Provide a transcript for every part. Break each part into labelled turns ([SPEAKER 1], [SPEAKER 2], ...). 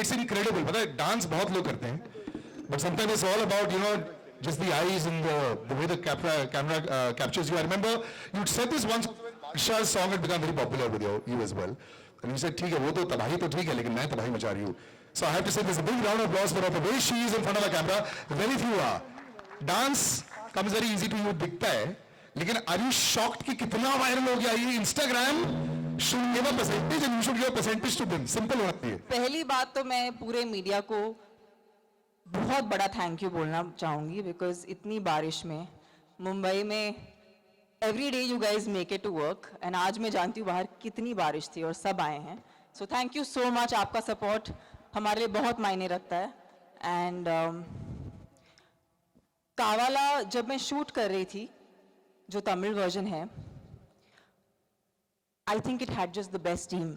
[SPEAKER 1] It's incredible. पता है dance बहुत लोग करते हैं, but sometimes it's all about just the eyes and the way the camera captures you. I remember you said this once. Baksha's song had become very popular with you as well, and you said ठीक है वो तो तबाही तो ठीक है लेकिन मैं तबाही मचा रही हूँ. So I have to say there's a big round of applause for her. The way she is in front of the camera, very few are. Dance comes very easy to you दिखता है, लेकिन are you shocked कि कितना viral हो गया ये Instagram? Should give a percentage and you should give a percentage to them. Simple होना चाहिए.
[SPEAKER 2] पहली बात तो मैं पूरे मीडिया को बहुत बड़ा थैंक यू बोलना चाहूँगी बिकॉज इतनी बारिश में मुंबई में every day you guys make it to work and आज मैं जानती हूँ बाहर कितनी बारिश थी और सब आए हैं. So thank you so much. आपका सपोर्ट हमारे लिए बहुत मायने रखता है. एंड कावाला जब मैं शूट कर रही थी जो तमिल वर्जन है, I think it had just the best team.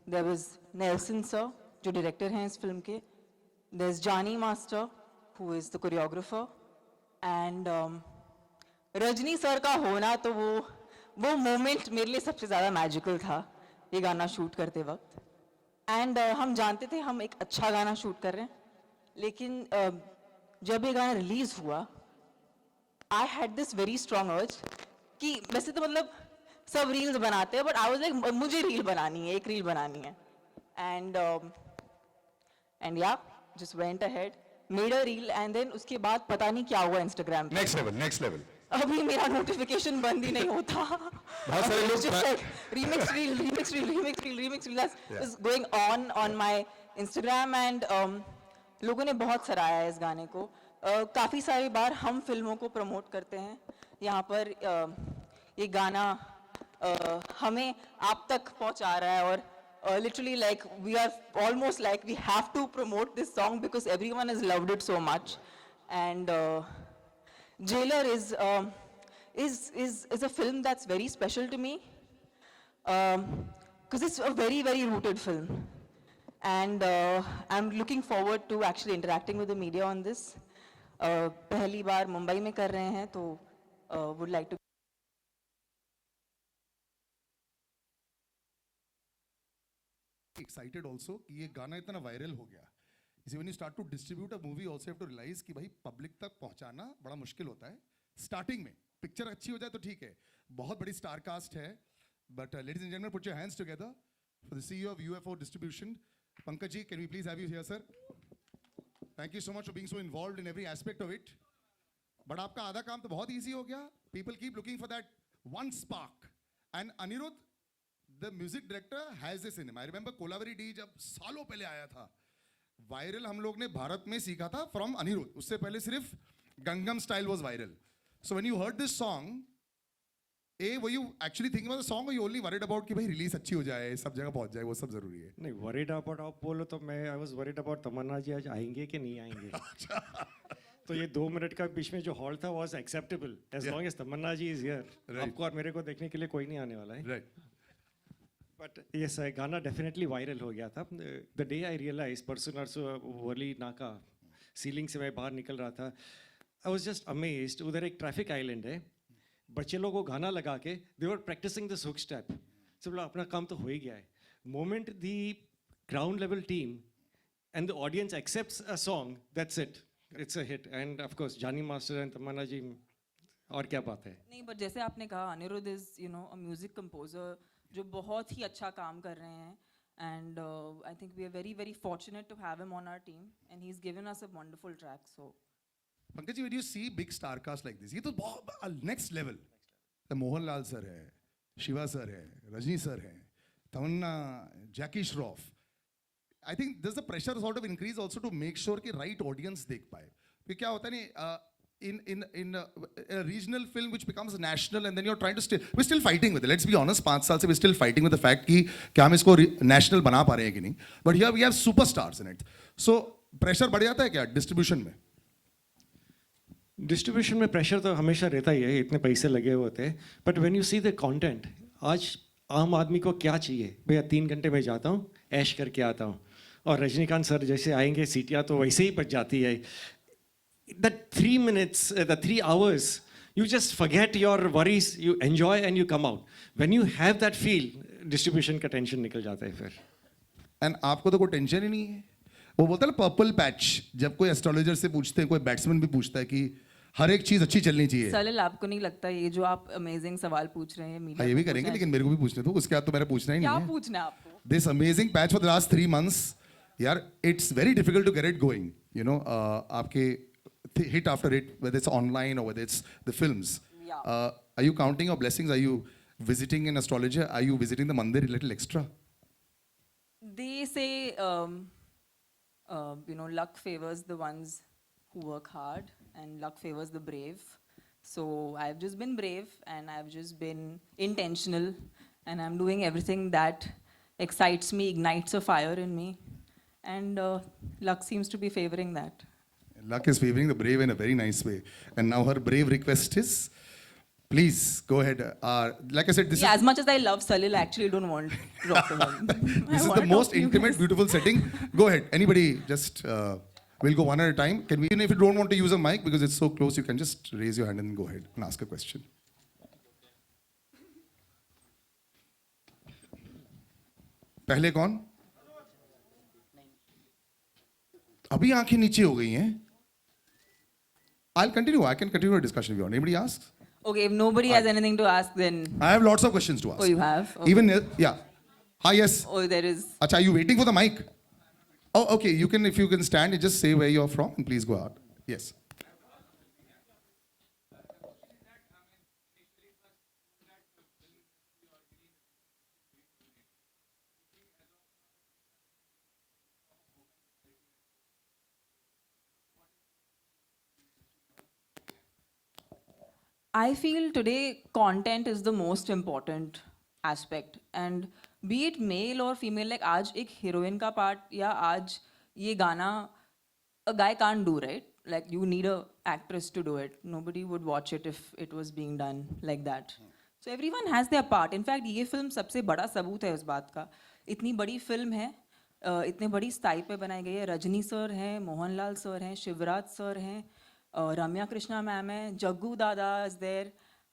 [SPEAKER 2] There was Nelson sir जो डायरेक्टर हैं इस फिल्म के, there's Johnny Master who is the choreographer and Rajni sir का होना तो वो मोमेंट मेरे लिए सबसे ज़्यादा मैजिकल था ये गाना शूट करते वक्त. एंड हम जानते थे हम एक अच्छा गाना शूट कर रहे हैं, लेकिन जब ये गाना रिलीज हुआ I had this very strong अर्ज कि वैसे तो मतलब सब रील्स बनाते हैं बट आई वाज लाइक मुझे रील बनानी है, एक रील बनानी है. एंड या just went ahead, made a reel and then उसके बाद पता नहीं क्या हुआ Instagram पे.
[SPEAKER 1] Next level.
[SPEAKER 2] अभी मेरा notification बंद ही नहीं होता.
[SPEAKER 1] बहुत सारे लोग
[SPEAKER 2] remix reel is going on my Instagram and लोगों ने बहुत सराहा है इस गाने को. काफ़ी सारी बार हम फिल्मों को प्रमोट करते हैं यहाँ पर. ये गाना हमें आप तक पहुँचा रहा है और literally like we are almost like we have to promote this song because everyone has loved it so much. And JAILER is a film that's very special to me because it's a very very rooted film and I'm looking forward to actually interacting with the media on this. पहली बार मुंबई में कर रहे हैं तो would like to
[SPEAKER 1] excited also कि ये गाना इतना वायरल हो गया. इसी when you start to distribute a movie also have to realize कि भाई पब्लिक तक पहुंचाना बड़ा मुश्किल होता है. स्टार्टिंग में पिक्चर अच्छी हो जाए तो ठीक है, बहुत बड़ी स्टार कास्ट है, but ladies and gentlemen put your hands together for the CEO of UFO Distribution. Pankaj ji, can we please have you here sir? Thank you so much for being so involved in every aspect of it. But आपका आधा काम तो बहुत easy हो गया. People keep looking for that one spark and Anirudh, the music director has this in him. I remember Kolaveri D जब सालों पहले आया था, वायरल हम लोग ने भारत में सीखा था from अनिरुद्ध. उससे पहले सिर्फ Gangnam style was viral. So when you heard this song, were you actually thinking about the song or you only worried about कि भाई रिलीज अच्छी हो जाए, सब जगह पहुंच जाए, वो सब जरूरी है?
[SPEAKER 3] नहीं, worried about आप बोलो तो मैं I was worried about तमन्ना जी आज आएंगे कि नहीं आएंगे. तो ये 2 मिनट का बीच में जो हॉल था was acceptable as long as Tamannaah ji is here. आपको और मेरे को देखने के लिए कोई नहीं आने वाला है.
[SPEAKER 1] Right.
[SPEAKER 3] But yes, गाना definitely viral हो गया था. The day I realized परसों नरसों वर्ली नाका सीलिंग से मैं बाहर निकल रहा था, I was just amazed. उधर एक ट्रैफिक आइलैंड है, बच्चे लोगों को गाना लगा के they were practicing this hook step. सब लोग अपना काम तो हो ही गया है. Moment the ground level team and the audience accepts a song, that's it. It's a hit. And of course Johnny Master and तमन्ना जी, और क्या बात है.
[SPEAKER 2] नहीं, but जैसे आपने कहा Anirudh is a music composer जो बहुत ही अच्छा काम कर रहे हैं. And I think we are very very fortunate to have him on our team and he's given us a wonderful track. So
[SPEAKER 1] Pankaj ji, when you see big star cast like this, ये तो बहुत next level. मोहनलाल सर है, Shiva sir है, Rajni sir है, तमन्ना, जैकी Shroff. I think there's the pressure sort of increase also to make sure कि right audience देख पाए. फिर क्या होता है नहीं, in a regional film which becomes national and then you're trying to we're still fighting with it. Let's be honest, 5 साल से we're still fighting with the fact कि क्या हम इसको national बना पा रहे हैं कि नहीं. But here we have superstars in it. So pressure बढ़ जाता है क्या distribution में?
[SPEAKER 3] डिस्ट्रीब्यूशन में प्रेशर तो हमेशा रहता ही है, इतने पैसे लगे हुए होते हैं. But when you see the content, आज आम आदमी को क्या चाहिए? भैया 3 घंटे में जाता हूँ, ऐश करके आता हूँ, और रजनीकांत सर जैसे आएंगे सीटियाँ तो वैसे ही बच जाती है. That 3 minutes, the 3 hours, you just forget your worries, you enjoy and you come out. When you have that feel, distribution का टेंशन निकल जाता है फिर.
[SPEAKER 1] एंड आपको तो कोई टेंशन ही नहीं है वो बोलता है ना पर्पल पैच, जब कोई एस्ट्रोलॉजर से पूछते हैं, कोई बैट्समैन भी पूछता है कि हर एक चीज अच्छी चलनी चाहिए।
[SPEAKER 2] सलिल, आपको नहीं लगता ये जो आप अमेजिंग सवाल पूछ रहे हैं
[SPEAKER 1] हाँ,
[SPEAKER 2] मीडिया
[SPEAKER 1] ये भी करेंगे, लेकिन मेरे को भी पूछने दो, उसके बाद तो मैंने पूछना ही
[SPEAKER 2] क्या
[SPEAKER 1] नहीं है।
[SPEAKER 2] पूछना है आपको?
[SPEAKER 1] This amazing patch for the last 3 months, यार, it's very difficult to get it going. You know, आपके hit after hit, whether it's online or whether it's the films.
[SPEAKER 2] Yeah.
[SPEAKER 1] Are you counting your blessings? Are you visiting an astrologer? Are you visiting the mandir a little extra?
[SPEAKER 2] They say, luck favors the ones who work hard, and luck favors the brave. So I've just been brave, and I've just been intentional, and I'm doing everything that excites me, ignites a fire in me, and luck seems to be favoring that.
[SPEAKER 1] Luck is favoring the brave in a very nice way. And now her brave request is, please go ahead. Like I said, this
[SPEAKER 2] Yeah,
[SPEAKER 1] is
[SPEAKER 2] as much as I love Salil, I actually don't want to talk to him.
[SPEAKER 1] this is the most intimate, beautiful setting. Go ahead. Anybody, just we'll go one at a time. Can we? Even if you don't want to use a mic because it's so close, you can just raise your hand and go ahead and ask a question. पहले कौन? अभी आंखें नीचे हो गई हैं. I'll continue. I can continue a discussion if you want. Anybody asks?
[SPEAKER 2] Okay, if nobody has anything to ask, then
[SPEAKER 1] I have lots of questions to ask.
[SPEAKER 2] oh, you have. Okay.
[SPEAKER 1] Even yeah. Hi, yes.
[SPEAKER 2] Oh, there is.
[SPEAKER 1] Acha, are you waiting for the mic? Oh, okay. You can, if you can stand and just say where you're from, and please go out. Yes.
[SPEAKER 2] I feel today content is the most important aspect, and be it male or female, like आज एक heroine का part या आज ये गाना, a guy can't do, right? Like you need a actress to do it. Nobody would watch it if it was being done like that. So everyone has their part. In fact, ये film सबसे बड़ा सबूत है उस बात का. इतनी बड़ी film है, इतने बड़ी स्टाइल पे बनाई गई है. रजनी सर हैं, मोहनलाल सर हैं, शिवराज सर हैं, Ramya Krishna ma'am hai, Jaggu Dada is there.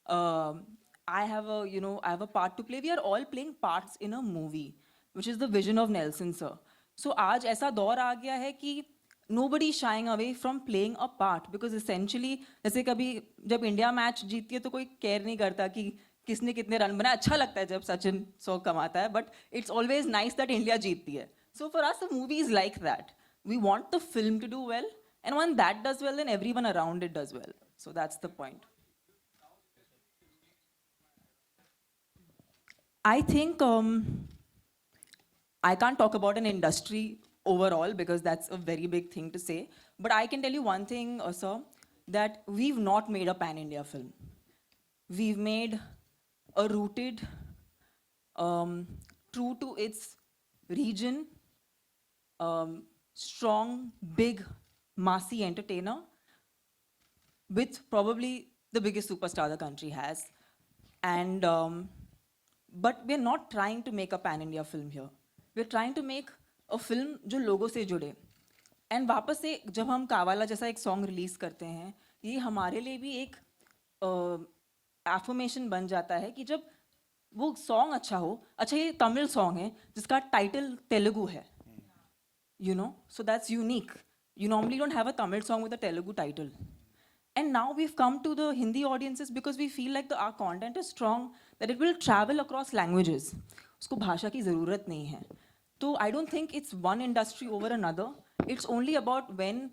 [SPEAKER 2] I have a part to play. We are all playing parts in a movie, which is the vision of Nelson sir. So आज ऐसा दौर आ गया है कि nobody is shying away from playing a part, because essentially जैसे कभी जब India match जीतती है तो कोई केयर नहीं करता कि किसने कितने रन बनाए. अच्छा लगता है जब सचिन 100 कमाता है, but it's always nice that India जीतती है. So for us, the movie is like that. We want the film to do well. And when that does well, then everyone around it does well. So that's the point. I think I can't talk about an industry overall because that's a very big thing to say. But I can tell you one thing, sir, that we've not made a pan-India film. We've made a rooted, true to its region, strong, big, massy entertainer with probably the biggest superstar the country has. And but we're not trying to make a pan-India film here. We're trying to make a film जो लोगों से जुड़े. And वापस से जब हम कावाला जैसा एक song release करते हैं, ये हमारे लिए भी एक affirmation बन जाता है कि जब वो song अच्छा हो, अच्छा ये तमिल song है जिसका title तेलुगु है, you know, so that's unique. You normally don't have a Tamil song with a Telugu title. And now we've come to the Hindi audiences because we feel like our content is strong, that it will travel across languages. उसको भाषा की ज़रूरत नहीं है. So I don't think it's one industry over another. It's only about when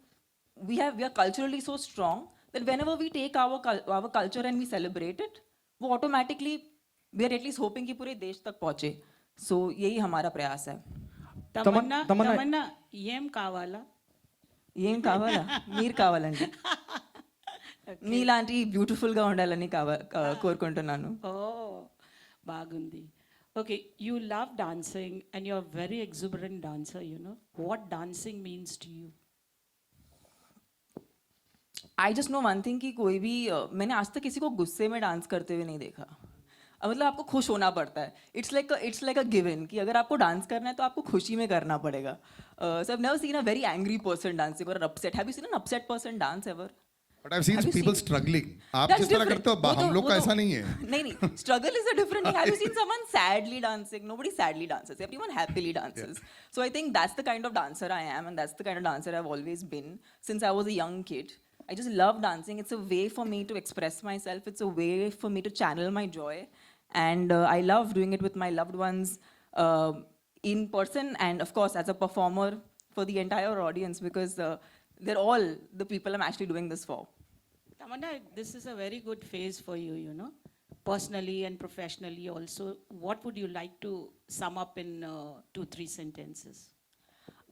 [SPEAKER 2] we are culturally so strong that whenever we take our culture and we celebrate it, वो automatically we are at least hoping कि पूरे देश तक पहुँचे. So यही हमारा प्रयास है.
[SPEAKER 4] Tamannaah ఏం కావాలా?
[SPEAKER 2] ఏం కావాలా? మీరు కావాలండి. మీలాంటి బ్యూటిఫుల్గా ఉండాలని కోరుకుంటున్నాను.
[SPEAKER 4] Oh, బాగుంది. Okay, you love dancing and you're a very exuberant dancer, you know. What dancing means to you?
[SPEAKER 2] I just know one thing कि कोई भी मैंने आज तक किसी को गुस्से में डांस करते हुए नहीं देखा. मतलब आपको खुश होना पड़ता है. It's like a given कि अगर आपको डांस करना है तो आपको खुशी में करना पड़ेगा. So I've never seen a very angry person dancing or an upset. Have you seen an upset person dance ever?
[SPEAKER 1] But I've seen
[SPEAKER 2] Have you
[SPEAKER 1] people
[SPEAKER 2] seen-
[SPEAKER 1] struggling. आप
[SPEAKER 2] That's
[SPEAKER 1] जिस तरह
[SPEAKER 2] different.
[SPEAKER 1] करते हो
[SPEAKER 2] वो तो-
[SPEAKER 1] हम लोग
[SPEAKER 2] वो
[SPEAKER 1] का
[SPEAKER 2] तो-
[SPEAKER 1] ऐसा नहीं है.
[SPEAKER 2] नहीं, struggle is a different thing. Have you seen someone sadly dancing? Nobody sadly dances. Everyone happily dances. So I think that's the kind of dancer I am, and that's the kind of dancer I've always been since I was a young kid. I just love dancing. It's a way for me to express myself. It's a way for me to channel my joy, and I love doing it with my loved ones in person, and of course as a performer for the entire audience, because they're all the people I'm actually doing this for.
[SPEAKER 4] Tamannaah, this is a very good phase for you, you know, personally and professionally also. What would you like to sum up in 2-3 sentences?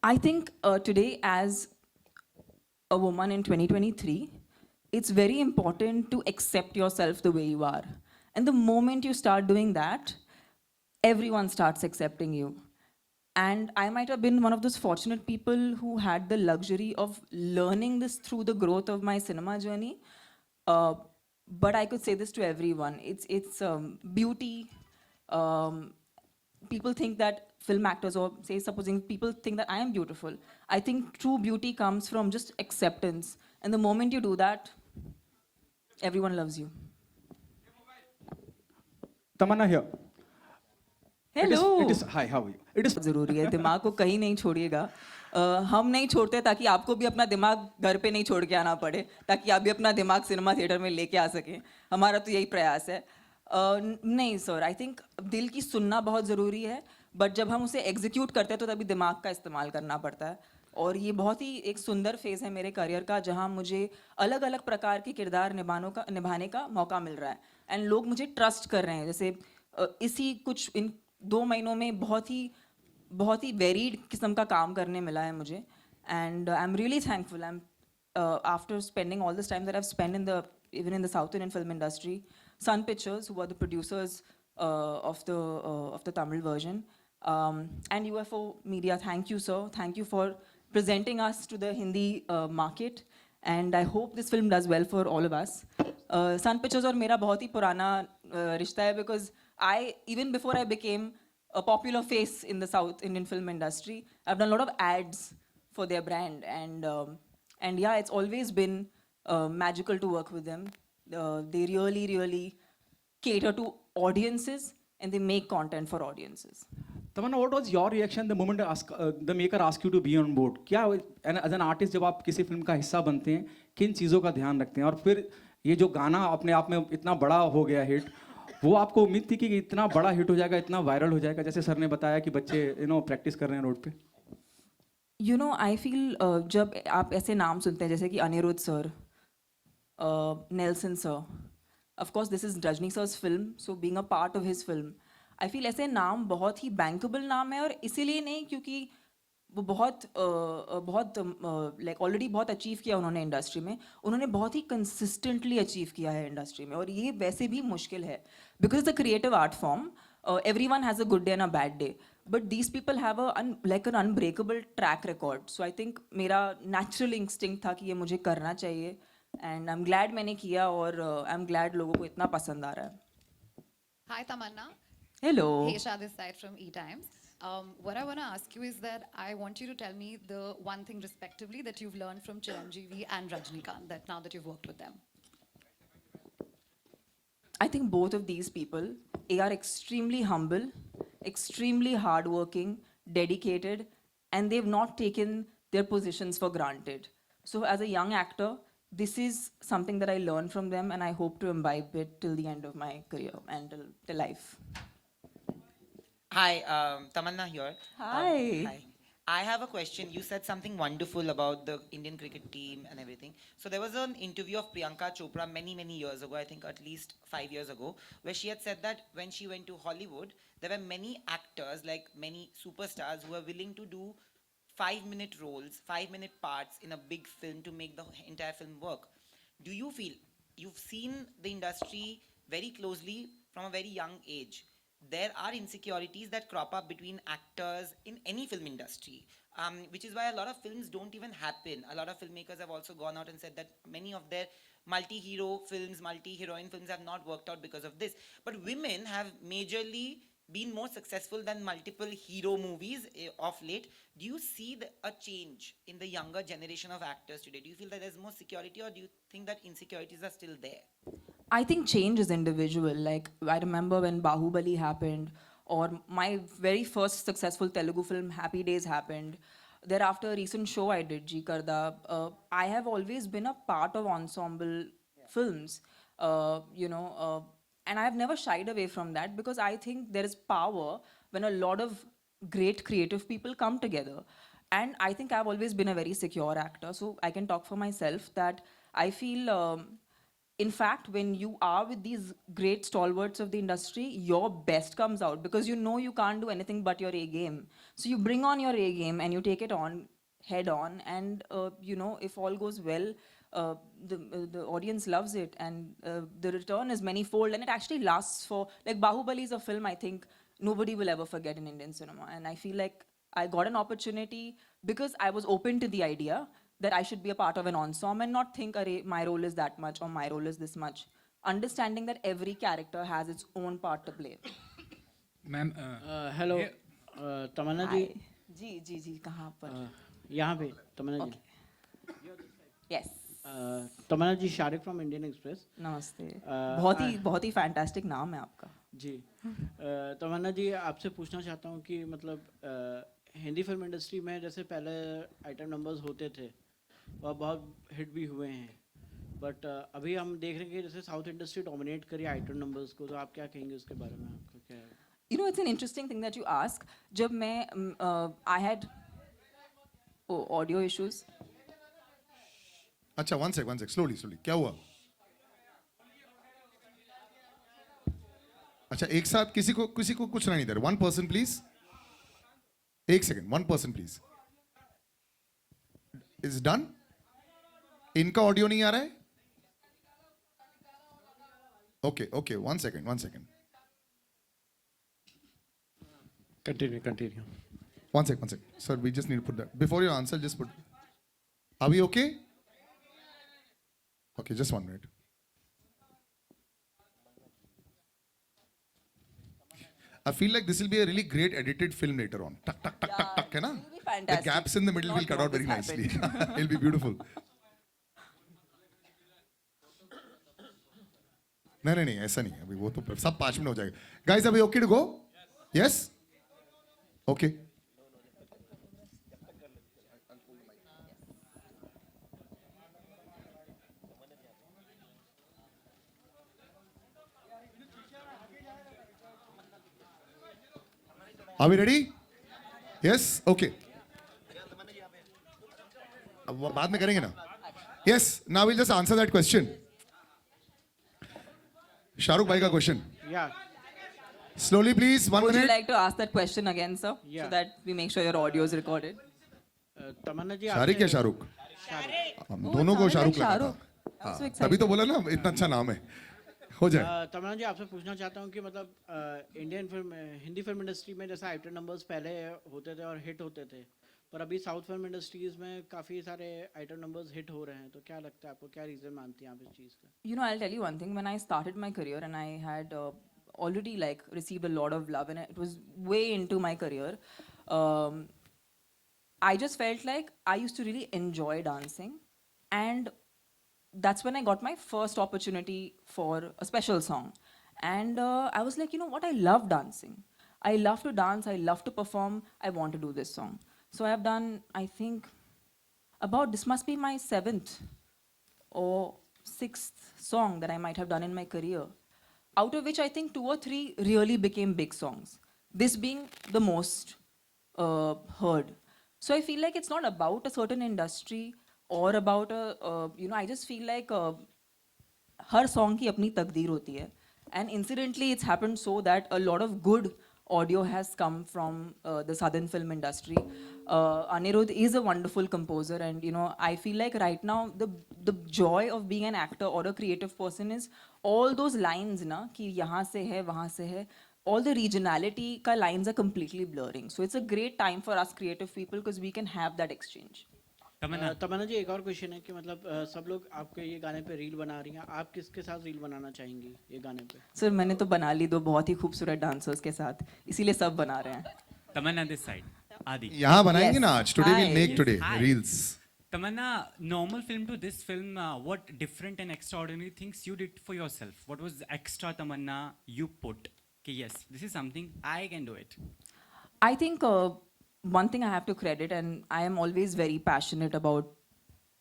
[SPEAKER 2] I think today, as a woman in 2023, it's very important to accept yourself the way you are. And the moment you start doing that, everyone starts accepting you. And I might have been one of those fortunate people who had the luxury of learning this through the growth of my cinema journey. But I could say this to everyone. It's beauty. People think that film actors, or say supposing people think that I am beautiful. I think true beauty comes from just acceptance. And the moment you do that, everyone loves you.
[SPEAKER 5] Tamannaah here.
[SPEAKER 2] Hello.
[SPEAKER 5] It is, hi, how are you? It is
[SPEAKER 2] जरूरी है, दिमाग को कहीं नहीं छोड़िएगा. हम नहीं छोड़ते ताकि आपको भी अपना दिमाग घर पे नहीं छोड़ के आना पड़े, ताकि आप भी अपना दिमाग सिनेमा थिएटर में लेके आ सकें. हमारा तो यही प्रयास है. नहीं सर, आई थिंक दिल की सुनना बहुत ज़रूरी है, बट जब हम उसे एग्जीक्यूट करते हैं तो तभी दिमाग का इस्तेमाल करना पड़ता है. और ये बहुत ही एक सुंदर फेज़ है मेरे करियर का, जहाँ मुझे अलग अलग प्रकार के किरदार निभाने का मौका मिल रहा है. एंड लोग मुझे ट्रस्ट कर रहे हैं. जैसे इसी कुछ इन 2 महीनों में बहुत ही वेरीड किस्म का काम करने मिला है मुझे. And I am really thankful. I am after spending all this time that I have spend even in the South Indian film industry, Sun Pictures, who are the producers of the Tamil version, and UFO Media, thank you sir, thank you for presenting us to the Hindi market, and I hope this film does well for all of us. Sun Pictures और मेरा बहुत ही पुराना रिश्ता है, because even before I became a popular face in the South Indian film industry, I've done a lot of ads for their brand, and yeah, it's always been magical to work with them. They really cater to audiences, and they make content for audiences.
[SPEAKER 5] Tamannaah, what was your reaction the moment the maker asked you to be on board? क्या as an artist जब आप किसी film का हिस्सा बनते हैं, किन चीज़ों का ध्यान रखते हैं? और फिर ये जो गाना अपने आप में इतना बड़ा हो गया हिट, वो आपको उम्मीद थी कि इतना बड़ा हिट हो जाएगा, इतना वायरल हो जाएगा, जैसे सर ने बताया कि बच्चे प्रैक्टिस कर रहे हैं रोड पे?
[SPEAKER 2] You know, I feel जब आप ऐसे नाम सुनते हैं जैसे कि Anirudh sir, Nelson sir, of course this is Rajini sir's film, so being a part of his film, I feel ऐसे नाम बहुत ही bankable नाम है. और इसीलिए नहीं क्योंकि वो बहुत लाइक ऑलरेडी बहुत अचीव किया उन्होंने इंडस्ट्री में. उन्होंने बहुत ही कंसिस्टेंटली अचीव किया है इंडस्ट्री में, और ये वैसे भी मुश्किल है, because it's a creative art form. Everyone has a good day and a bad day, but these people have like an unbreakable track record. So I think मेरा नेचुरल इंस्टिंक्ट था कि ये मुझे करना चाहिए, एंड आई एम ग्लैड मैंने किया, और आई एम ग्लैड लोगों को इतना पसंद आ रहा है.
[SPEAKER 6] Hi Tamannaah.
[SPEAKER 2] Hello.
[SPEAKER 6] Hesha this side from E-Times. What I want to ask you is that I want you to tell me the one thing respectively that you've learned from Chiranjeevi and Rajinikanth, that now that you've worked with them.
[SPEAKER 2] I think both of these people, they are extremely humble, extremely hardworking, dedicated, and they've not taken their positions for granted. So as a young actor, this is something that I learned from them, and I hope to imbibe it till the end of my career and till life.
[SPEAKER 7] Hi, Tamannaah here.
[SPEAKER 2] Hi.
[SPEAKER 7] Hi. I have a question. You said something wonderful about the Indian cricket team and everything. So there was an interview of Priyanka Chopra many years ago, I think at least 5 years ago, where she had said that when she went to Hollywood, there were many actors, like many superstars, who were willing to do 5-minute roles, 5-minute parts in a big film to make the entire film work. Do you feel, you've seen the industry very closely from a very young age, there are insecurities that crop up between actors in any film industry, which is why a lot of films don't even happen. A lot of filmmakers have also gone out and said that many of their multi-hero films, multi-heroine films have not worked out because of this. But women have majorly been more successful than multiple hero movies of late. Do you see a change in the younger generation of actors today? Do you feel that there's more security, or do you think that insecurities are still there?
[SPEAKER 2] I think change is individual. Like, I remember when Bahubali happened, or my very first successful Telugu film, Happy Days, happened. Thereafter, a recent show I did, Ji Karda, I have always been a part of ensemble films, and I've never shied away from that because I think there is power when a lot of great creative people come together. And I think I've always been a very secure actor, so I can talk for myself that I feel. In fact, when you are with these great stalwarts of the industry, your best comes out because you know you can't do anything but your A game. So you bring on your A game and you take it on head on, and if all goes well, the audience loves it, and the return is manifold, and it actually lasts for, like, Bahubali is a film I think nobody will ever forget in Indian cinema, and I feel like I got an opportunity because I was open to the idea that I should be a part of an ensemble and not think, "Arey, my role is that much or my role is this much." Understanding that every character has its own part to play.
[SPEAKER 8] Ma'am
[SPEAKER 9] hello Tamanna ji
[SPEAKER 2] जी जी जी कहाँ पर?
[SPEAKER 9] यहाँ पे Tamanna ji
[SPEAKER 2] Yes.
[SPEAKER 9] Tamanna ji Shariq from Indian Express
[SPEAKER 2] नमस्ते. बहुत ही fantastic नाम है आपका.
[SPEAKER 9] जी तमन्ना जी आपसे पूछना चाहता हूँ कि मतलब हिंदी फिल्म इंडस्ट्री में जैसे पहले आइटम नंबर्स होते थे और बहुत हिट भी हुए हैं, बट अभी हम देख रहे हैं कि जैसे साउथ इंडस्ट्री डोमिनेट करी आइटम नंबर्स को, तो आप क्या कहेंगे उसके बारे में? आपका क्या है?
[SPEAKER 2] It's an interesting thing that you ask. जब मैं I had audio issues.
[SPEAKER 1] अच्छा, one sec, slowly. क्या हुआ? अच्छा, एक साथ किसी को कुछ सुनाई नहीं दे रहा. One person please. एक second, one person please. Is done? इनका ऑडियो नहीं आ रहा है? Okay, one second.
[SPEAKER 3] Continue.
[SPEAKER 1] One sec. Sir, we just need to put that. Before you answer, just put. Are we okay? Okay, just 1 minute. I feel like this will be a really great edited film later on. Tuck, है ना?
[SPEAKER 2] It'll be fantastic.
[SPEAKER 1] The gaps in the middle will
[SPEAKER 2] Not
[SPEAKER 1] cut out very
[SPEAKER 2] what this
[SPEAKER 1] nicely. It'll be beautiful. नहीं, ऐसा नहीं है. अभी वो तो सब 5 मिनट हो जाएगा. Guys, are we okay to go? Yes? Okay. Are we ready? Yes? Okay. अब बाद में करेंगे ना? Yes. Now we'll just answer that question. Shahrukh भाई का question.
[SPEAKER 9] Yeah.
[SPEAKER 1] Slowly, please. 1
[SPEAKER 2] Would you
[SPEAKER 1] minute.
[SPEAKER 2] like to ask that question again, sir?
[SPEAKER 9] Yeah.
[SPEAKER 2] So that we make sure your audio is recorded.
[SPEAKER 9] तमन्ना जी
[SPEAKER 1] शारिक या शाहरुख? हम दोनों को शाहरुख लगा था.
[SPEAKER 2] I'm so
[SPEAKER 1] हाँ,
[SPEAKER 2] excited.
[SPEAKER 1] तभी तो बोला ना इतना अच्छा नाम है. हो जाए.
[SPEAKER 9] तमन्ना जी आपसे पूछना चाहता हूँ कि मतलब हिंदी फिल्म इंडस्ट्री में जैसे आइटम नंबर्स पहले होते थे और हिट होते थे, पर अभी साउथ फिल्म इंडस्ट्रीज में काफ़ी सारे आइटम नंबर्स हिट हो रहे हैं, तो क्या लगता है आपको, क्या रीज़न मानती हैं आप इस चीज़ का?
[SPEAKER 2] I'll tell you one thing. When I started my career and I had already received a lot of love and it was way into my career, I just felt like I used to really enjoy dancing, and that's when I got my first opportunity for a special song. And I was like, you know what, I love dancing. I love to dance, I love to perform, I want to do this song. So I have done, I think, this must be my 7th or 6th song that I might have done in my career, out of which I think 2 or 3 really became big songs, this being the most heard. So I feel like it's not about a certain industry or about I just feel like her song की अपनी तकदीर होती है, and incidentally it's happened so that a lot of good audio has come from the southern film industry. Anirudh is a wonderful composer, and I feel like right now the joy of being an actor or a creative person is all those lines ना कि यहाँ से है वहाँ से है, all the regionality का lines are completely blurring. So it's a great time for us creative people because we can have that exchange.
[SPEAKER 9] तमन्ना जी एक और क्वेश्चन है कि मतलब सब लोग आपके ये गाने पे रील बना रही हैं, आप किसके साथ रील बनाना चाहेंगी ये गाने पे?
[SPEAKER 2] सर मैंने तो बना ली 2 बहुत ही खूबसूरत डांसर्स के साथ, इसीलिए सब बना रहे हैं.
[SPEAKER 8] Tamannaah this side. Adi.
[SPEAKER 1] यहाँ बनाएंगे
[SPEAKER 2] Yes.
[SPEAKER 1] ना आज. Today we'll
[SPEAKER 2] Hi.
[SPEAKER 1] make today
[SPEAKER 8] Hi.
[SPEAKER 1] reels.
[SPEAKER 8] Tamannaah, normal film to this film, what different and extraordinary things you did for yourself? What was the extra Tamannaah you put? Okay, yes, this is something I can do it.
[SPEAKER 2] I think one thing I have to credit, and I am always very passionate about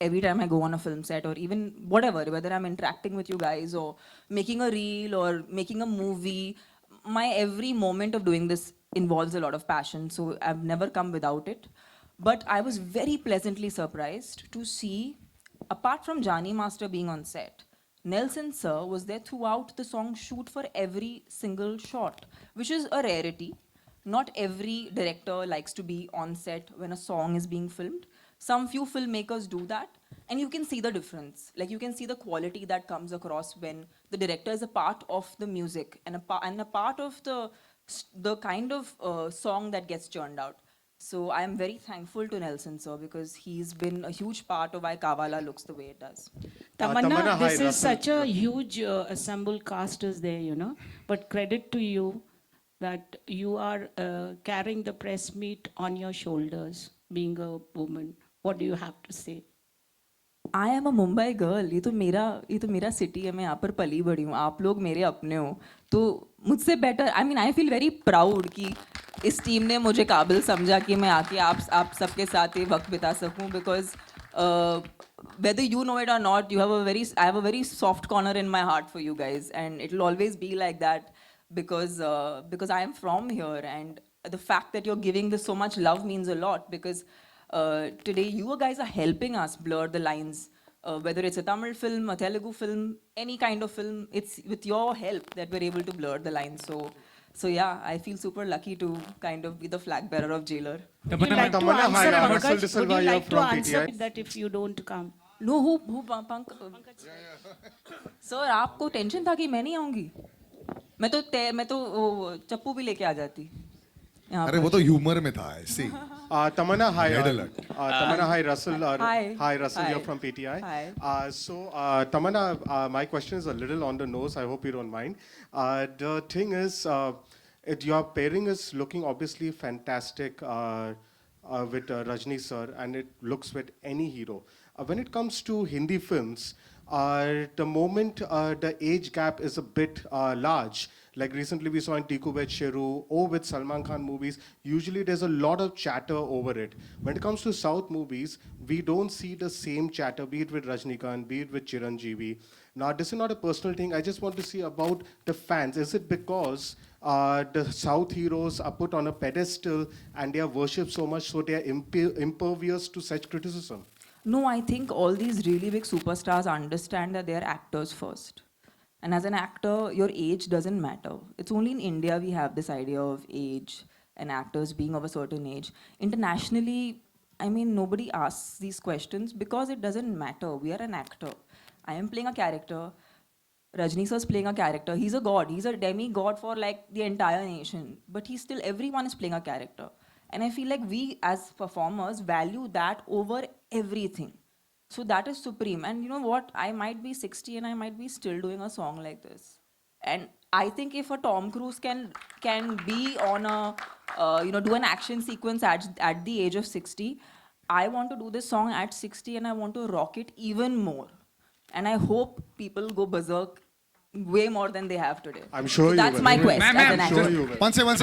[SPEAKER 2] every time I go on a film set or even whatever, whether I'm interacting with you guys or making a reel or making a movie, my every moment of doing this involves a lot of passion. So I've never come without it. But I was very pleasantly surprised to see, apart from Jani Master being on set, Nelson Sir was there throughout the song shoot for every single shot, which is a rarity. Not every director likes to be on set when a song is being filmed. Some few filmmakers do that, and you can see the difference. Like you can see the quality that comes across when the director is a part of the music and a part of the kind of song that gets churned out. So I am very thankful to Nelson sir because he's been a huge part of why Kaavaalaa looks the way it does.
[SPEAKER 4] Tamannaah,
[SPEAKER 10] Tamannaah, hi,
[SPEAKER 4] this is
[SPEAKER 10] Russell.
[SPEAKER 4] such a huge assembled cast is there, you know. But credit to you that you are carrying the press meet on your shoulders, being a woman. What do you have to say?
[SPEAKER 2] I am a Mumbai girl. ये तो मेरा city है. मैं यहाँ पर पली बड़ी हूँ. आप लोग मेरे अपने हो. तो मुझसे better. I mean, I feel very proud कि इस टीम ने मुझे काबिल समझा कि मैं आके आप सबके साथ ये वक्त बिता सकूँ because whether you know it or not, I have a very soft corner in my heart for you guys, and it will always be like that because I am from here, and the fact that you're giving this so much love means a lot because today you guys are helping us blur the lines, whether it's a Tamil film, a Telugu film, any kind of film. It's with your help that we're able to blur the lines. So yeah, I feel super lucky to kind of be the flag bearer of JAILER.
[SPEAKER 4] Would you like to
[SPEAKER 10] Tamannaah, hi,
[SPEAKER 4] answer,
[SPEAKER 10] I'm Russell De
[SPEAKER 4] Pankaj? Would
[SPEAKER 10] Silva
[SPEAKER 4] you
[SPEAKER 10] here
[SPEAKER 4] like to
[SPEAKER 10] from
[SPEAKER 4] answer
[SPEAKER 10] PTI.
[SPEAKER 4] that if you don't come?
[SPEAKER 2] No, who Sir, आपको tension था कि मैं नहीं आऊंगी? मैं तो वो चप्पू भी लेके आ जाती.
[SPEAKER 1] अरे वो तो ह्यूमर में था ऐसे.
[SPEAKER 10] Tamannaah, hi.
[SPEAKER 1] Red alert.
[SPEAKER 10] Tamannaah, hi, Russell.
[SPEAKER 2] Hi.
[SPEAKER 10] Hi, Russell,
[SPEAKER 2] Hi.
[SPEAKER 10] you're from PTI.
[SPEAKER 2] Hi.
[SPEAKER 10] Tamannaah, my question is a little on the nose. I hope you don't mind. The thing is, your pairing is looking obviously fantastic with Rajni sir, and it looks with any hero. When it comes to Hindi films, the moment the age gap is a bit large, like recently we saw in Tiku with Sheru or with Salman Khan movies, usually there's a lot of chatter over it. When it comes to South movies, we don't see the same chatter, be it with Rajinikanth, be it with Chiranjeevi. Now, this is not a personal thing. I just want to see about the fans. Is it because the South heroes are put on a pedestal and they are worshipped so much so they are impervious to such criticism?
[SPEAKER 2] No, I think all these really big superstars understand that they are actors first. And as an actor, your age doesn't matter. It's only in India we have this idea of age and actors being of a certain age. Internationally, I mean, nobody asks these questions because it doesn't matter. We are an actor. I am playing a character. Rajni sir is playing a character. He's a god. He's a demigod for like the entire nation. But everyone is playing a character. And I feel like we as performers value that over everything. So that is supreme. And you know what? I might be 60 and I might be still doing a song like this. And I think if a Tom Cruise can be on a, do an action sequence at the age of 60, I want to do this song at 60 and I want to rock it even more. And I hope people go berserk way more than they have today.
[SPEAKER 10] I'm sure
[SPEAKER 2] So
[SPEAKER 10] you
[SPEAKER 2] that's
[SPEAKER 10] will.
[SPEAKER 2] my quest
[SPEAKER 1] Ma'am,
[SPEAKER 2] as an
[SPEAKER 10] I'm sure
[SPEAKER 2] actor.
[SPEAKER 10] you will.
[SPEAKER 1] One second. One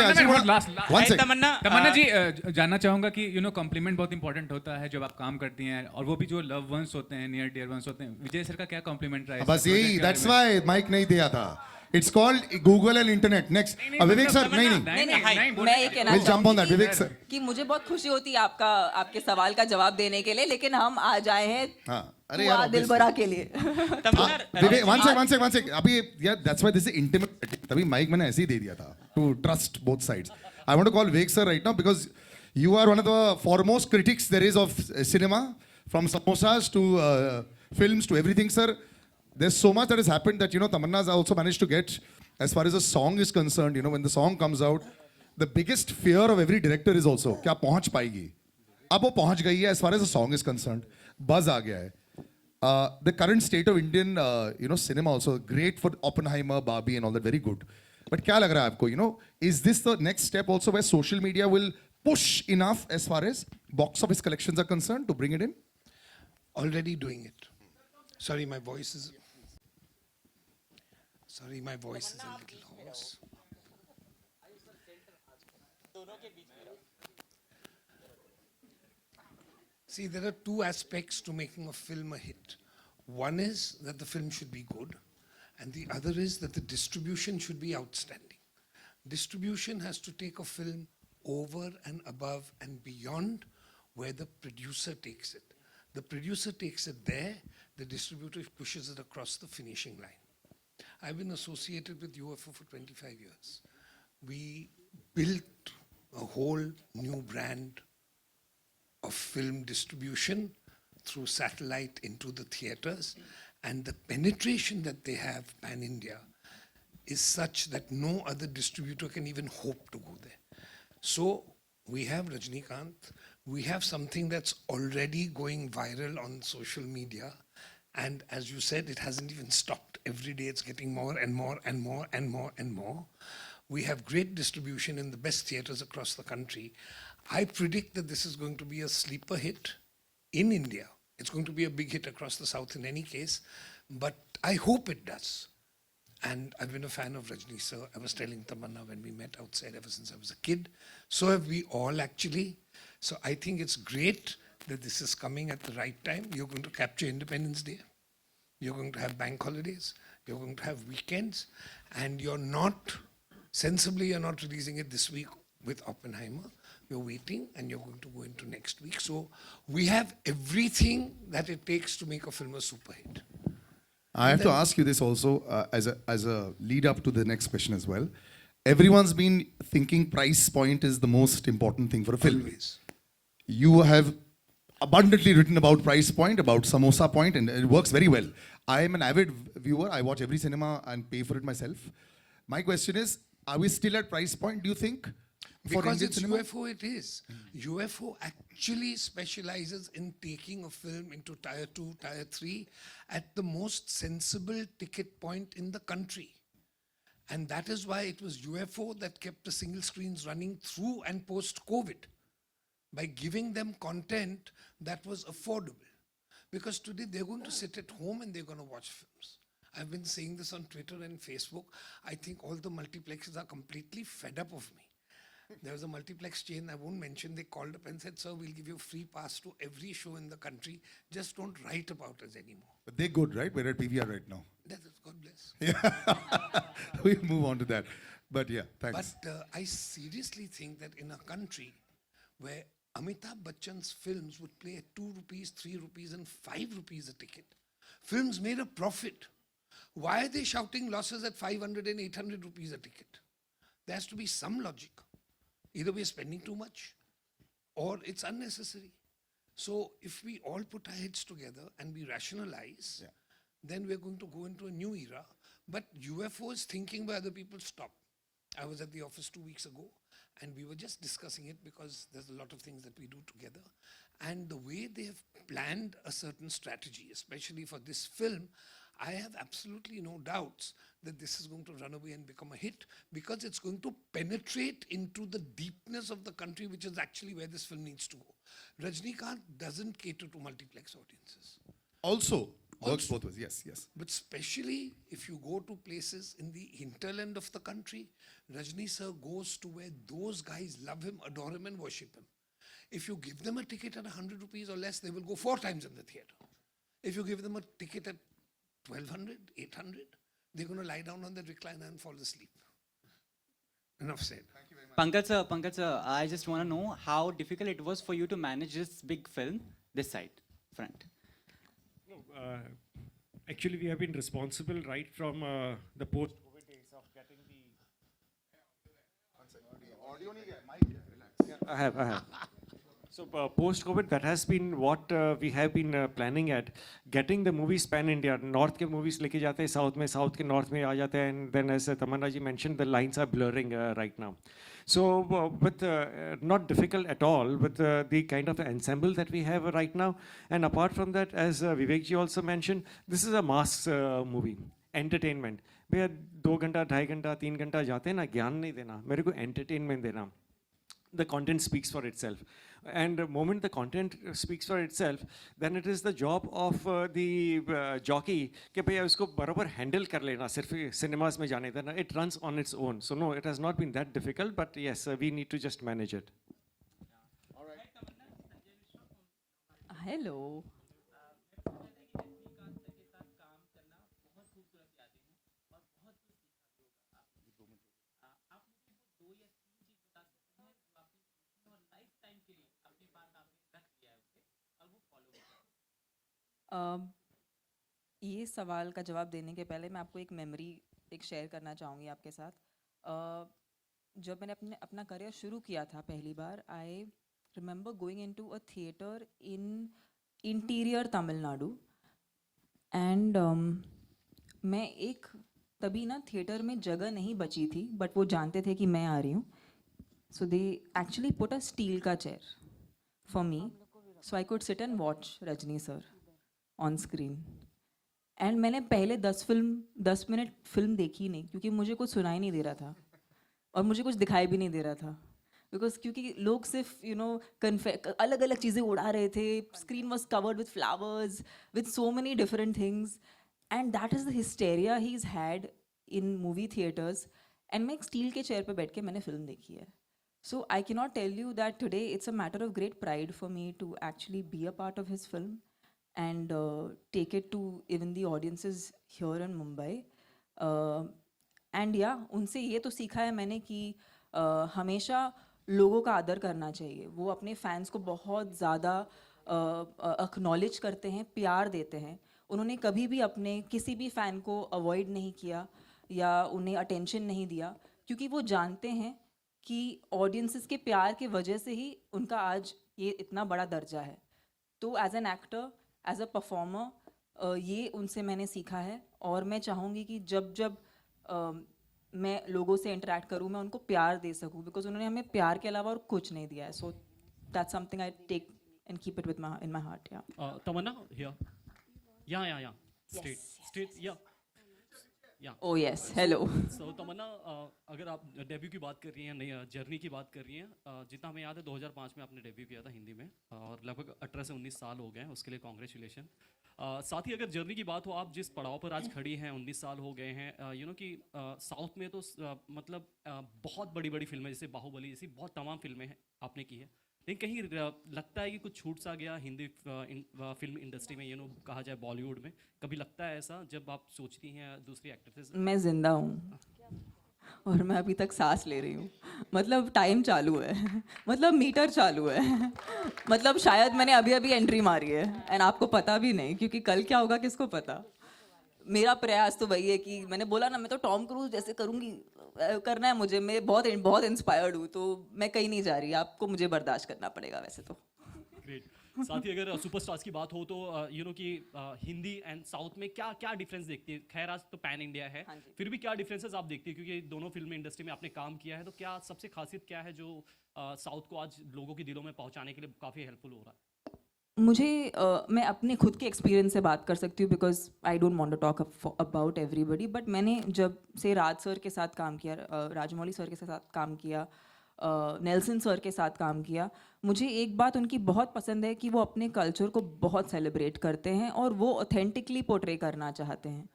[SPEAKER 1] second.
[SPEAKER 11] तमन्ना जी जानना चाहूंगा कि complement बहुत important होता है जब आप काम करती हैं और वो भी जो लव वंस होते हैं नियर डियर वंस होते हैं विजय सर का क्या कॉम्प्लीमेंट रहा है
[SPEAKER 1] बस यही that's why माइक नहीं दिया था. It's called Google and Internet. Next. Vivek sir नहीं.
[SPEAKER 2] मैं ये कहना
[SPEAKER 1] We'll jump on that. Vivek sir.
[SPEAKER 2] कि मुझे बहुत खुशी होती है आपके सवाल का जवाब देने के लिए, लेकिन हम आ जाए हैं
[SPEAKER 1] हाँ. अरे यार
[SPEAKER 2] दिलबरा के लिए.
[SPEAKER 1] विवेक one sec. अभी यार that's why this is intimate. तभी माइक मैंने ऐसे ही दे दिया था to trust both sides. I want to call Vivek sir right now because you are one of the foremost critics there is of cinema, from samosas to films to everything, sir. There's so much that has happened that Tamannaah has also managed to get, as far as the song is concerned, when the song comes out, the biggest fear of every director is also क्या पहुंच पाएगी. अब वो पहुंच गई है as far as the song is concerned. Buzz आ गया है. The current state of Indian, cinema also great for Oppenheimer, Barbie, and all that, very good. But क्या लग रहा है आपको? Is this the next step also where social media will push enough as far as box office collections are concerned to bring it in?
[SPEAKER 12] Already doing it. Sorry, my voice is. Sorry, my voice is a little hoarse. See, there are two aspects to making a film a hit. One is that the film should be good, and the other is that the distribution should be outstanding. Distribution has to take a film over and above and beyond where the producer takes it. The producer takes it there, the distributor pushes it across the finishing line. I've been associated with UFO for 25 years. We built a whole new brand of film distribution through satellite into the theaters, and the penetration that they have pan-India is such that no other distributor can even hope to go there. So we have Rajinikanth, we have something that's already going viral on social media, and as you said, it hasn't even stopped. Every day it's getting more and more and more and more and more. We have great distribution in the best theaters across the country. I predict that this is going to be a sleeper hit in India. It's going to be a big hit across the South in any case, but I hope it does. And I've been a fan of Rajni sir. I was telling Tamannaah when we met outside ever since I was a kid. So have we all actually. So I think it's great that this is coming at the right time. You're going to capture Independence Day. You're going to have bank holidays. You're going to have weekends. And you're not releasing it this week with Oppenheimer. You're waiting and you're going to go into next week. So we have everything that it takes to make a film a super hit.
[SPEAKER 1] I have to ask you this also as a lead up to the next question as well. Everyone's been thinking price point is the most important thing for a film.
[SPEAKER 12] Always.
[SPEAKER 1] You have abundantly written about price point, about samosa point, and it works very well. I am an avid viewer. I watch every cinema and pay for it myself. My question is, are we still at price point, do you think? For
[SPEAKER 12] Because
[SPEAKER 1] Indian
[SPEAKER 12] it's
[SPEAKER 1] cinema?
[SPEAKER 12] UFO, it is. UFO actually specializes in taking a film into tier 2, tier 3 at the most sensible ticket point in the country. And that is why it was UFO that kept the single screens running through and post-COVID, by giving them content that was affordable. Because today they're going to sit at home and they're going to watch films. I've been saying this on Twitter and Facebook. I think all the multiplexes are completely fed up of me. There was a multiplex chain, I won't mention, they called up and said, sir, we'll give you a free pass to every show in the country. Just don't write about us anymore.
[SPEAKER 1] But they're good, right? We're at PVR right now.
[SPEAKER 12] That is, God bless.
[SPEAKER 1] Yeah. We'll move on to that. But yeah, thanks.
[SPEAKER 12] But I seriously think that in a country where Amitabh Bachchan's films would play at 2 rupees, 3 rupees and 5 rupees a ticket, films made a profit. Why are they shouting losses at 500 and 800 rupees a ticket? There has to be some logic. Either we're spending too much or it's unnecessary. So if we all put our heads together and we rationalize, then we're going to go into a new era. But UFO is thinking where other people stop. I was at the office 2 weeks ago and we were just discussing it because there's a lot of things that we do together. And the way they have planned a certain strategy, especially for this film, I have absolutely no doubts that this is going to run away and become a hit because it's going to penetrate into the deepness of the country, which is actually where this film needs to go. Rajinikanth doesn't cater to multiplex audiences.
[SPEAKER 1] Also, works both ways, yes, yes.
[SPEAKER 12] But especially if you go to places in the hinterland of the country, Rajni sir goes to where those guys love him, adore him and worship him. If you give them a ticket at 100 rupees or less, they will go 4 times in the theater. If you give them a ticket at 1200, 800, they're going to lie down on the recliner and fall asleep. Enough said.
[SPEAKER 8] Pankaj sir, I just want to know how difficult it was for you to manage this big film, this side, front.
[SPEAKER 3] Actually, we have been responsible right from the post-COVID days of getting the... I have. So post-COVID, that has been what we have been planning at, getting the movies pan-India. North के movies लेके जाते हैं South में, South के North में आ जाते हैं, and then as Tamannaah ji mentioned, the lines are blurring right now. So with not difficult at all with the kind of ensemble that we have right now, and apart from that, as Vivek ji also mentioned, this is a mass movie, entertainment. भैया 2 घंटा, 2.5 घंटा, 3 घंटा जाते हैं ना, ज्ञान नहीं देना, मेरे को entertainment देना. The content speaks for itself, and the moment the content speaks for itself, then it is the job of the jockey कि भैया उसको बराबर handle कर लेना, सिर्फ cinemas में जाने देना. It runs on its own, so no, it has not been that difficult, but yes, we need to just manage it.
[SPEAKER 2] Hello. ये सवाल का जवाब देने के पहले मैं आपको एक मेमोरी एक शेयर करना चाहूँगी आपके साथ. जब मैंने अपना करियर शुरू किया था पहली बार, I remember going into a theatre in interior Tamil Nadu, and मैं एक तभी ना थिएटर में जगह नहीं बची थी, बट वो जानते थे कि मैं आ रही हूँ. So they actually put a steel का chair for me, so I could sit and watch Rajni sir on screen. And मैंने पहले 10 मिनट फिल्म देखी नहीं, क्योंकि मुझे कुछ सुनाई नहीं दे रहा था और मुझे कुछ दिखाई भी नहीं दे रहा था. क्योंकि लोग सिर्फ अलग अलग चीज़ें उड़ा रहे थे. Screen was covered with flowers, with so many different things, and that is the hysteria he is had in movie theatres. And मैं एक स्टील के चेयर पर बैठ के मैंने फिल्म देखी है. So I can not tell you that today it's a matter of great pride for me to actually be a part of his film and take it to even the audiences here in Mumbai. And yeah, उनसे ये तो सीखा है मैंने कि हमेशा लोगों का आदर करना चाहिए. वो अपने फैंस को बहुत ज़्यादा एक्नॉलेज करते हैं, प्यार देते हैं. उन्होंने कभी भी अपने किसी भी फ़ैन को अवॉइड नहीं किया या उन्हें अटेंशन नहीं दिया, क्योंकि वो जानते हैं कि ऑडियंसेस के प्यार के वजह से ही उनका आज ये इतना बड़ा दर्जा है. तो as an actor, as a performer, ये उनसे मैंने सीखा है. और मैं चाहूँगी कि जब मैं लोगों से इंटरेक्ट करूँ, मैं उनको प्यार दे सकूँ, बिकॉज उन्होंने हमें प्यार के अलावा और कुछ नहीं दिया है. So that's something I take and keep it in my heart.
[SPEAKER 13] Tamannaah, here. Yeah. Straight, yeah.
[SPEAKER 2] Oh yes, hello.
[SPEAKER 13] So Tamannaah, अगर आप डेब्यू की बात कर रही हैं, नहीं जर्नी की बात कर रही हैं, जितना हमें याद है 2005 में आपने डेब्यू किया था हिंदी में, और लगभग 18 से 19 साल हो गए हैं, उसके लिए कॉन्ग्रेचुलेशन. साथ ही अगर जर्नी की बात हो, आप जिस पड़ाव पर आज खड़ी हैं, 19 साल हो गए हैं, कि साउथ में तो मतलब बहुत बड़ी बड़ी फिल्में जैसे बाहुबली जैसी बहुत तमाम फिल्में हैं आपने की है, लेकिन कहीं लगता है कि कुछ छूट सा गया हिंदी फिल्म इंडस्ट्री में, कहा जाए बॉलीवुड में, कभी लगता है ऐसा जब आप सोचती हैं दूसरी एक्ट्रेसेस?
[SPEAKER 2] मैं जिंदा हूँ और मैं अभी तक सांस ले रही हूँ. मतलब टाइम चालू है, मतलब मीटर चालू है. मतलब शायद मैंने अभी अभी एंट्री मारी है एंड आपको पता भी नहीं, क्योंकि कल क्या होगा किसको पता. मेरा प्रयास तो वही है कि मैंने बोला ना, मैं तो टॉम क्रूज जैसे करूँगी, करना है मुझे. मैं बहुत इंस्पायर्ड हूँ, तो मैं कहीं नहीं जा रही. आपको मुझे बर्दाश्त करना पड़ेगा वैसे तो.
[SPEAKER 13] ग्रेट. साथ ही अगर सुपरस्टार्स की बात हो तो कि हिंदी एंड साउथ में क्या डिफरेंस देखती है? खैर आज तो पैन इंडिया है, फिर भी क्या डिफरेंसेस आप देखती है, क्योंकि दोनों फिल्म इंडस्ट्री में आपने काम किया है, तो क्या सबसे खासियत क्या है जो साउथ को आज लोगों के दिलों में पहुंचाने के लिए काफ़ी हेल्पफुल हो रहा है?
[SPEAKER 2] मुझे मैं अपने खुद के एक्सपीरियंस से बात कर सकती हूँ, because I don't want to talk about everybody. But मैंने जब से राज सर के साथ काम किया, राजमौली सर के साथ काम किया, नेल्सन सर के साथ काम किया, मुझे एक बात उनकी बहुत पसंद है कि वो अपने कल्चर को बहुत सेलिब्रेट करते हैं और वो ऑथेंटिकली पोर्ट्रे करना चाहते हैं.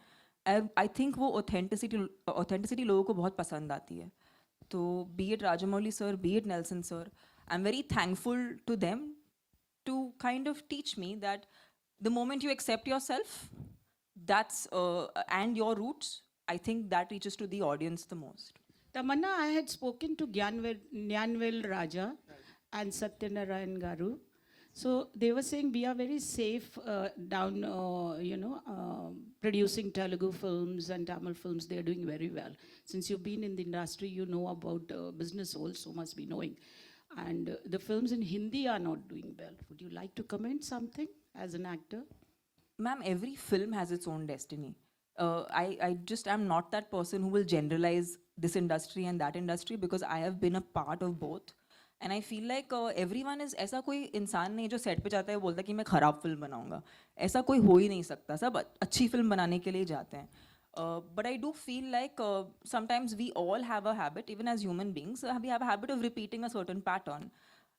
[SPEAKER 2] आई थिंक वो ऑथेंटिसिटी लोगों को बहुत पसंद आती है. तो be it Rajamouli sir, be it Nelson sir, I am very thankful to them to kind of teach me that the moment you accept yourself, that's and your roots, I think that reaches to the audience the most.
[SPEAKER 4] Tamannaah, I had spoken to Nyanvel Raja and Satyanarayan Garu. So they were saying we are very safe down, producing Telugu films and Tamil films. They are doing very well. Since you've been in the industry, you know about business also, must be knowing. and the films in Hindi are not doing well. Would you like to comment something as an actor?
[SPEAKER 2] Ma'am, every film has its own destiny. I just am not that person who will generalize this industry and that industry because I have been a part of both. And I feel like everyone is, ऐसा कोई इंसान नहीं जो set पे जाता है बोलता है कि मैं खराब फिल्म बनाऊंगा. ऐसा कोई हो ही नहीं सकता. सब अच्छी फिल्म बनाने के लिए जाते हैं. But I do feel like sometimes we all have a habit, even as human beings, we have a habit of repeating a certain pattern.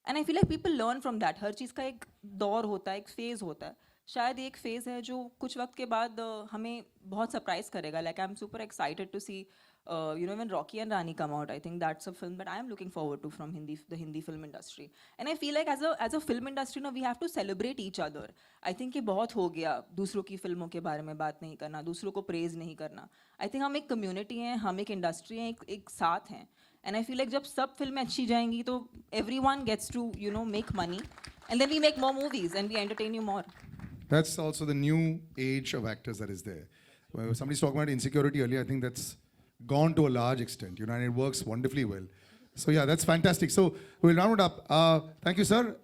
[SPEAKER 2] And I feel like people learn from that. हर चीज़ का एक दौर होता है, एक phase होता है. शायद एक फेज़ है जो कुछ वक्त के बाद हमें बहुत सरप्राइज करेगा. Like I'm super excited to see, when Rocky and Rani come out. I think that's a film that I am looking forward to from the Hindi film industry. And I feel like as a film industry, we have to celebrate each other. I think ये बहुत हो गया दूसरों की फिल्मों के बारे में बात नहीं करना, दूसरों को प्रेज नहीं करना. I think हम एक कम्युनिटी हैं, हम एक इंडस्ट्री हैं, एक साथ हैं. And I feel like जब सब फिल्में अच्छी जाएंगी तो everyone gets to make money, and then we make more movies and we entertain you more.
[SPEAKER 1] That's also the new age of actors that is there. Somebody's talking about insecurity earlier. I think that's gone to a large extent, and it works wonderfully well. So yeah, that's fantastic. So we'll round it up. Thank you, sir.